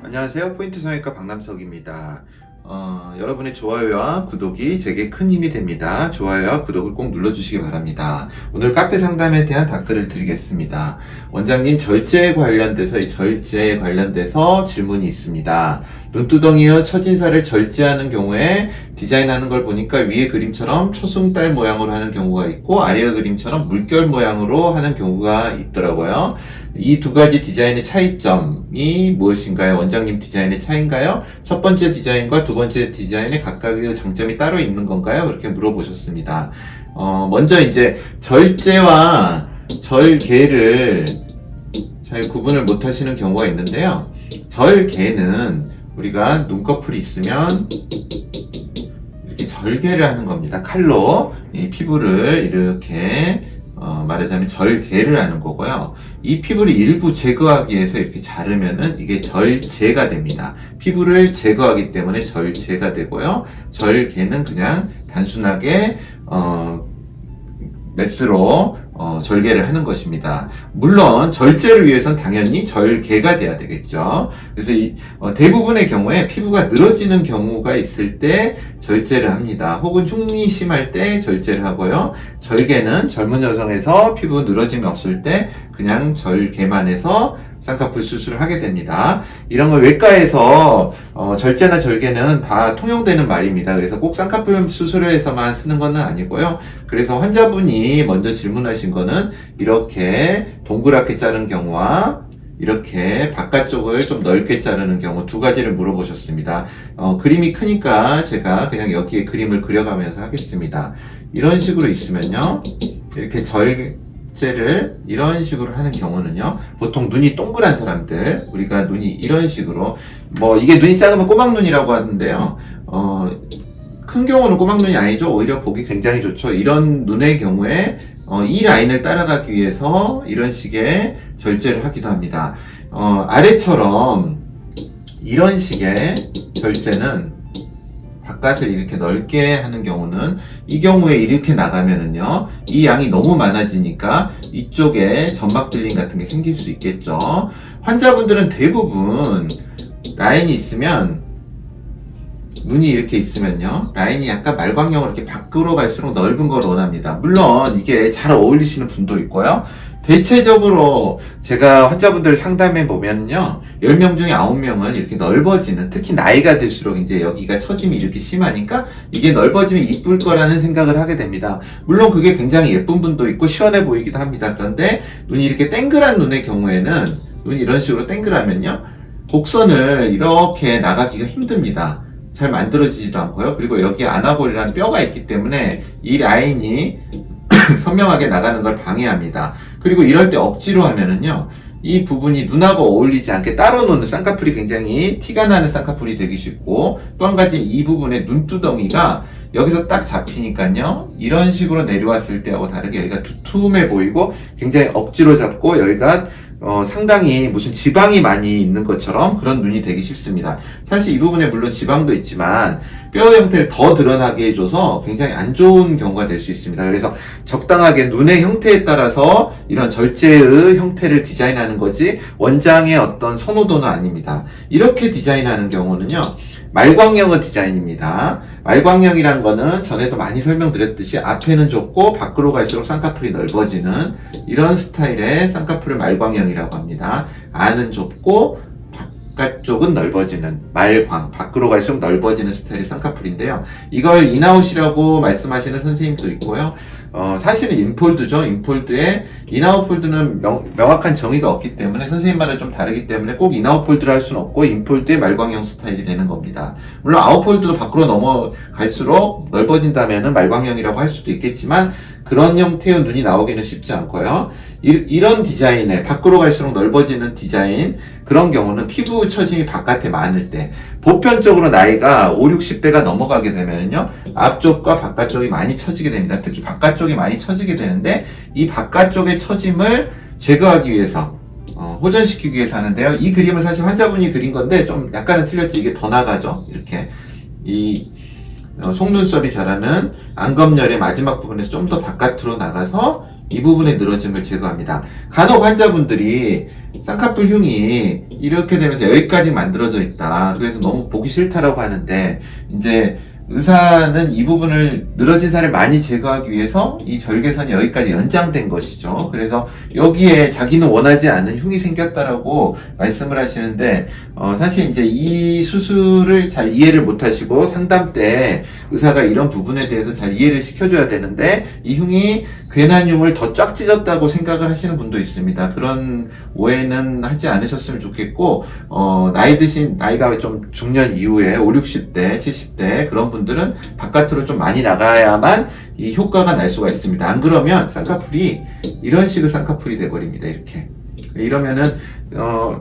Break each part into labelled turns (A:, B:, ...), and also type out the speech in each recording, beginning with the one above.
A: 안녕하세요. 포인트 성형외과 박남석입니다. 여러분의 좋아요와 구독이 제게 큰 힘이 됩니다. 좋아요와 구독을 꼭 눌러주시기 바랍니다. 오늘 카페 상담에 대한 답글을 드리겠습니다. 원장님, 절제에 관련돼서 질문이 있습니다. 눈두덩이와 첫인사를 절제하는 경우에 디자인하는 걸 보니까 위에 그림처럼 초승달 모양으로 하는 경우가 있고 아래 그림처럼 물결 모양으로 하는 경우가 있더라고요. 이 두 가지 디자인의 차이점이 무엇인가요? 원장님 디자인의 차이인가요? 첫 번째 디자인과 두 번째 디자인의 각각의 장점이 따로 있는 건가요? 그렇게 물어보셨습니다. 먼저 이제 절제와 절개를 잘 구분을 못 하시는 경우가 있는데요. 절개는 우리가 눈꺼풀이 있으면 이렇게 절개를 하는 겁니다. 칼로 이 피부를 이렇게 말하자면 절개를 하는 거고요. 이 피부를 일부 제거하기 위해서 이렇게 자르면은 이게 절제가 됩니다. 피부를 제거하기 때문에 절제가 되고요. 절개는 그냥 단순하게 메스로 절개를 하는 것입니다. 물론 절제를 위해선 당연히 절개가 돼야 되겠죠. 그래서 대부분의 경우에 피부가 늘어지는 경우가 있을 때 절제를 합니다. 혹은 흉이 심할 때 절제를 하고요. 절개는 젊은 여성에서 피부 늘어짐이 없을 때 그냥 절개만 해서 쌍꺼풀 수술을 하게 됩니다. 이런 걸 외과에서 절제나 절개는 다 통용되는 말입니다. 그래서 꼭 쌍꺼풀 수술에서만 쓰는 건 아니고요. 그래서 환자분이 먼저 질문하신 거는 이렇게 동그랗게 자른 경우와 이렇게 바깥쪽을 좀 넓게 자르는 경우 두 가지를 물어보셨습니다. 그림이 크니까 제가 그냥 여기에 그림을 그려가면서 하겠습니다. 이런 식으로 있으면요. 이렇게 절제를 이런 식으로 하는 경우는요, 보통 눈이 동그란 사람들, 우리가 눈이 이런 식으로, 이게 눈이 작으면 꼬막눈이라고 하는데요, 큰 경우는 꼬막눈이 아니죠. 오히려 보기 굉장히 좋죠. 이런 눈의 경우에 이 라인을 따라가기 위해서 이런 식의 절제를 하기도 합니다. 아래처럼 이런 식의 절제는 바깥을 이렇게 넓게 하는 경우는, 이 경우에 이렇게 나가면은요, 이 양이 너무 많아지니까 이쪽에 점막 들림 같은 게 생길 수 있겠죠. 환자분들은 대부분 라인이 있으면, 눈이 이렇게 있으면요, 라인이 약간 말광형으로 이렇게 밖으로 갈수록 넓은 걸 원합니다. 물론 이게 잘 어울리시는 분도 있고요. 대체적으로 제가 환자분들 상담해 보면요, 10명 중에 9명은 이렇게 넓어지는, 특히 나이가 들수록 이제 여기가 처짐이 이렇게 심하니까 이게 넓어지면 이쁠 거라는 생각을 하게 됩니다. 물론 그게 굉장히 예쁜 분도 있고 시원해 보이기도 합니다. 그런데 눈이 이렇게 땡글한 눈의 경우에는, 눈이 이런 식으로 땡글하면요, 곡선을 이렇게 나가기가 힘듭니다. 잘 만들어지지도 않고요. 그리고 여기에 아나볼이라는 뼈가 있기 때문에 이 라인이 선명하게 나가는 걸 방해합니다. 그리고 이럴 때 억지로 하면은요, 이 부분이 눈하고 어울리지 않게 따로 노는 쌍꺼풀이 굉장히 티가 나는 쌍꺼풀이 되기 쉽고, 또 한 가지 이 부분의 눈두덩이가 여기서 딱 잡히니까요, 이런 식으로 내려왔을 때하고 다르게 여기가 두툼해 보이고 굉장히 억지로 잡고 여기가 상당히 무슨 지방이 많이 있는 것처럼 그런 눈이 되기 쉽습니다. 사실 이 부분에 물론 지방도 있지만 뼈 형태를 더 드러나게 해줘서 굉장히 안 좋은 경우가 될 수 있습니다. 그래서 적당하게 눈의 형태에 따라서 이런 절제의 형태를 디자인하는 거지 원장의 어떤 선호도는 아닙니다. 이렇게 디자인하는 경우는요, 말광형의 디자인입니다. 말광형이란 거는 전에도 많이 설명드렸듯이 앞에는 좁고 밖으로 갈수록 쌍꺼풀이 넓어지는 이런 스타일의 쌍꺼풀을 말광형이라고 합니다. 안은 좁고 바깥쪽은 넓어지는 말광, 밖으로 갈수록 넓어지는 스타일의 쌍꺼풀인데요. 이걸 인아웃이라고 말씀하시는 선생님도 있고요. 사실은 인폴드죠. 인폴드에 인아웃 폴드는 명확한 정의가 없기 때문에 선생님마다 좀 다르기 때문에 꼭 인아웃 폴드를 할 수는 없고 인폴드의 말광형 스타일이 되는 겁니다. 물론 아웃 폴드도 밖으로 넘어갈수록 넓어진다면은 말광형이라고 할 수도 있겠지만 그런 형태의 눈이 나오기는 쉽지 않고요. 이런 디자인에 밖으로 갈수록 넓어지는 디자인, 그런 경우는 피부 처짐이 바깥에 많을 때, 보편적으로 나이가 5, 60대가 넘어가게 되면요, 앞쪽과 바깥쪽이 많이 처지게 됩니다. 특히 바깥쪽이 많이 처지게 되는데, 이 바깥쪽의 처짐을 제거하기 위해서, 호전시키기 위해서 하는데요. 이 그림은 사실 환자분이 그린 건데 좀 약간은 틀렸죠. 이게 더 나가죠. 이렇게 속눈썹이 자라는 안검열의 마지막 부분에서 좀 더 바깥으로 나가서 이 부분에 늘어짐을 제거합니다. 간혹 환자분들이 쌍꺼풀 흉이 이렇게 되면서 여기까지 만들어져 있다. 그래서 너무 보기 싫다라고 하는데, 이제 의사는 이 부분을 늘어진 살을 많이 제거하기 위해서 이 절개선이 여기까지 연장된 것이죠. 그래서 여기에 자기는 원하지 않는 흉이 생겼다라고 말씀을 하시는데, 사실 이제 이 수술을 잘 이해를 못 하시고 상담 때 의사가 이런 부분에 대해서 잘 이해를 시켜줘야 되는데, 이 흉이 괜한 흉을 더 쫙 찢었다고 생각을 하시는 분도 있습니다. 그런 오해는 하지 않으셨으면 좋겠고, 나이가 좀 중년 이후에 5, 60대, 70대 그런 분들은 바깥으로 좀 많이 나가야만 이 효과가 날 수가 있습니다. 안 그러면 쌍꺼풀이 이런 식의 쌍꺼풀이 돼버립니다. 이렇게. 이러면은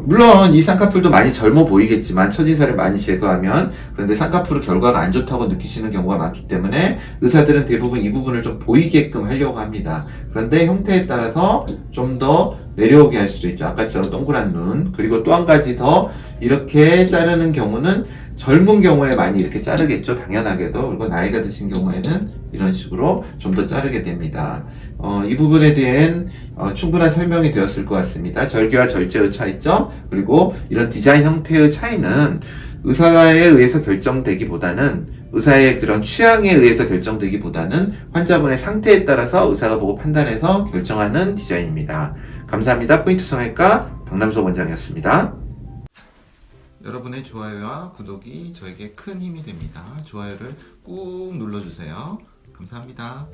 A: 물론 이 쌍꺼풀도 많이 젊어 보이겠지만 처진살을 많이 제거하면, 그런데 쌍꺼풀 결과가 안 좋다고 느끼시는 경우가 많기 때문에 의사들은 대부분 이 부분을 좀 보이게끔 하려고 합니다. 그런데 형태에 따라서 좀 더 내려오게 할 수도 있죠. 아까처럼 동그란 눈. 그리고 또 한 가지 더 이렇게 자르는 경우는 젊은 경우에 많이 이렇게 자르겠죠. 당연하게도. 그리고 나이가 드신 경우에는 이런 식으로 좀 더 자르게 됩니다. 이 부분에 대한 충분한 설명이 되었을 것 같습니다. 절개와 절제의 차이점, 그리고 이런 디자인 형태의 차이는 의사에 의해서 결정되기보다는, 의사의 그런 취향에 의해서 결정되기보다는 환자분의 상태에 따라서 의사가 보고 판단해서 결정하는 디자인입니다. 감사합니다. 포인트 성형외과 박남석 원장이었습니다. 여러분의 좋아요와 구독이 저에게 큰 힘이 됩니다. 좋아요를 꾹 눌러주세요. 감사합니다.